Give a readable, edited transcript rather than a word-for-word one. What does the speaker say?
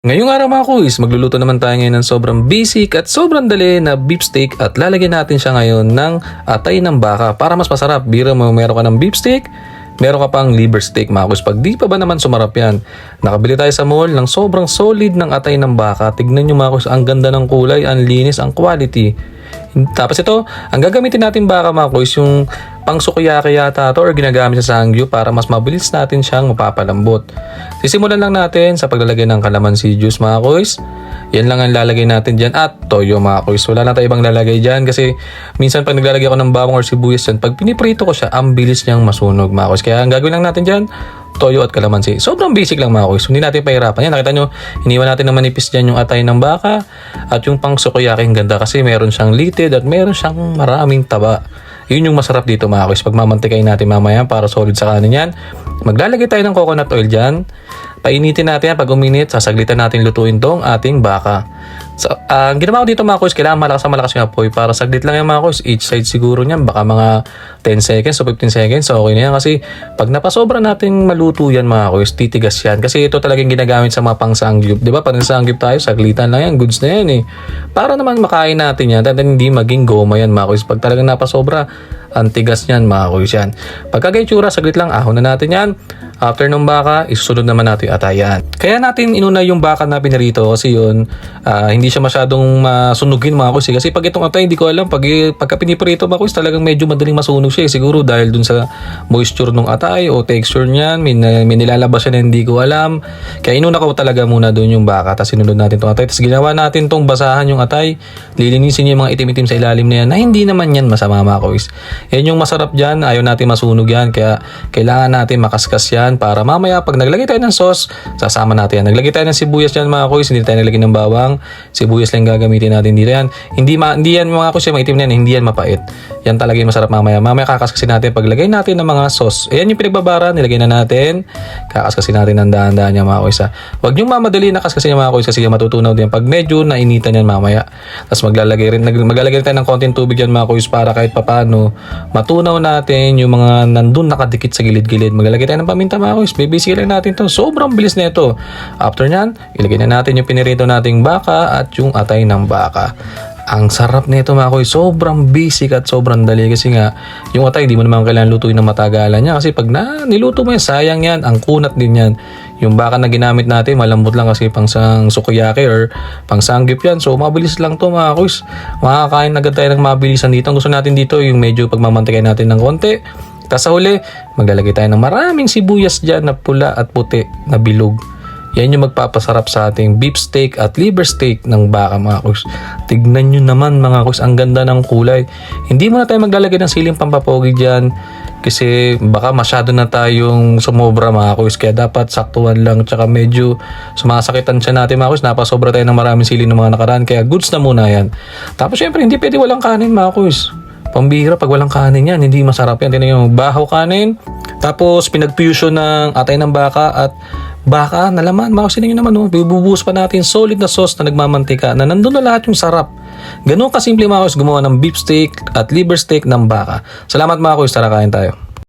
Ngayong araw mga kuys, magluluto naman tayo ngayon ng sobrang basic at sobrang dali na beef steak at lalagyan natin siya ngayon ng atay ng baka para mas masarap. Biro mo, meron ka ng beef steak, meron ka pang liver steak mga kuys. Pag di pa ba naman sumarap yan, nakabili tayo sa mall ng sobrang solid ng atay ng baka. Tignan nyo mga kuys, ang ganda ng kulay, ang linis, ang quality. Tapos ito, ang gagamitin natin baka mga kuys, yung pang sukiyaki yata to or ginagamit sa sangyu para mas mabilis natin siyang mapapalambot. Sisimulan lang natin sa paglalagay ng kalamansi juice mga kuys. Yan lang ang lalagay natin dyan at toyo mga kuys. Wala na tayo ibang lalagay dyan kasi minsan pag naglalagay ako ng bawang or sibuyas dyan, pag piniprito ko siya, ang bilis niyang masunog mga kuys. Kaya ang gagawin lang natin dyan, toyo at kalamansi. Sobrang basic lang mga kuys. Hindi natin pahirapan. Yan, nakita nyo, iniwan natin na manipis dyan yung atay ng baka at yung pang sukiyaki ang ganda kasi meron siyang litid at meron siyang maraming taba. Yun yung masarap dito mga kuys. Pag mamantikain natin mamaya para solid sa kanin yan, maglalagay tayo ng coconut oil dyan. Painitin natin yan. Pag uminit, sasaglitan natin lutuin tong ating baka. So, ang ginawa ko dito mga kuys, kailangan malakas yung apoy para saglit lang yan mga kuys. Each side siguro niyan, baka mga 10 seconds o 15 seconds. So, okay na yan kasi pag napasobra natin maluto yan mga kuys, titigas yan. Kasi ito talagang ginagamit sa mga pangsangyup. Diba? Pag nagsangyup tayo, saglitan lang yan. Goods na yan eh. Para naman makain natin yan, at hindi maging goma yan mga kuys. Pag talagang napasobra, ang tigas niyan mga kuys yan. Pagka itsura, saglit lang, ahon na natin yan. After ng baka, isusunod naman natin yung atayan. Kaya natin inuna yung baka na pinarito kasi yun, hindi siya masyadong masunugin mga kuys. Kasi pag itong atay, hindi ko alam, pagka piniprito mga kuys, talagang medyo madaling masunog siya. Siguro dahil dun sa moisture ng atay o texture niyan, may nilalabas siya na hindi ko alam. Kaya inuna ko talaga muna dun yung baka, tapos sinunod natin itong atay. Tapos ginawa natin itong basahan yung atay, lilinisin yung mga itim-itim sa ilalim na yan, na hindi naman yan masama mga kuys. Yan yung masarap dyan, ayaw natin masunog yan, kaya kailangan natin makaskas yan para mamaya pag naglagay tayo ng sauce, sasama natin yan. Naglagay tayo ng sibuyas dyan mga kuys, hindi tayo naglagay ng bawang, sibuyas lang gagamitin natin dito yan. Hindi yan mga kuys, yung mga itim na yan, hindi yan mapait. Yan talaga yung masarap mamaya. Mamaya kakaskasin natin paglagay natin ng mga sauce. Ayan yung pinagbabara, nilagay na natin. Kakaskasin natin ng dahan-dahan yan mga kuys. Huwag yung mamadali na kaskasin yung mga kuys kasi matutunaw din pag medyo nainitan yan mamaya. Tapos maglalagay rin tayo ng konting tubig yan mga kuys para kahit papano matunaw natin yung mga nandun nakadikit sa gilid-gilid. Maglalagay tayo ng paminta mga kuys. Bibisi lang natin to. Sobrang bilis na ito. After nyan, ilagay na natin yung pinirito nating baka at yung atay ng baka. Ang sarap nito mga kuys. Sobrang basic at sobrang dali kasi nga yung atay di mo naman kailangan lutuin ng matagalan niya kasi pag niluto mo yan, sayang yan. Ang kunat din yan. Yung baka na ginamit natin, malambot lang kasi pang sukiyaki or pang sanggip yan. So, mabilis lang to mga kuys. Makakain agad tayo ng mabilisan dito. Ang gusto natin dito, yung medyo pagmamantikay natin ng konti. Tapos sa huli, maglalagay tayo ng maraming sibuyas dyan na pula at puti na bilog. Yan yung magpapasarap sa ating beef steak at liver steak ng baka mga kuys. Tignan nyo naman mga kuys, ang ganda ng kulay. Hindi mo na tayo maglalagay ng siling pampapogi dyan kasi baka masyado na tayong sumobra mga kuys. Kaya dapat saktuhan lang, tsaka medyo sumasakitan siya natin mga kuys. Napasobra tayo ng maraming sili ng mga nakaraan, kaya goods na muna yan. Tapos syempre hindi pwede walang kanin mga kuys. Pambihira pag walang kanin yan, hindi masarap yan. Tingnan yung bahaw kanin, tapos pinag-fusion ng atay ng baka at baka na laman. Mga kuys, naman bibubuhos pa natin solid na sauce na nagmamantika na nandun na lahat yung sarap. Ganun kasimple mga kuys gumawa ng beef steak at liver steak ng baka. Salamat mga kuys, tara kain tayo.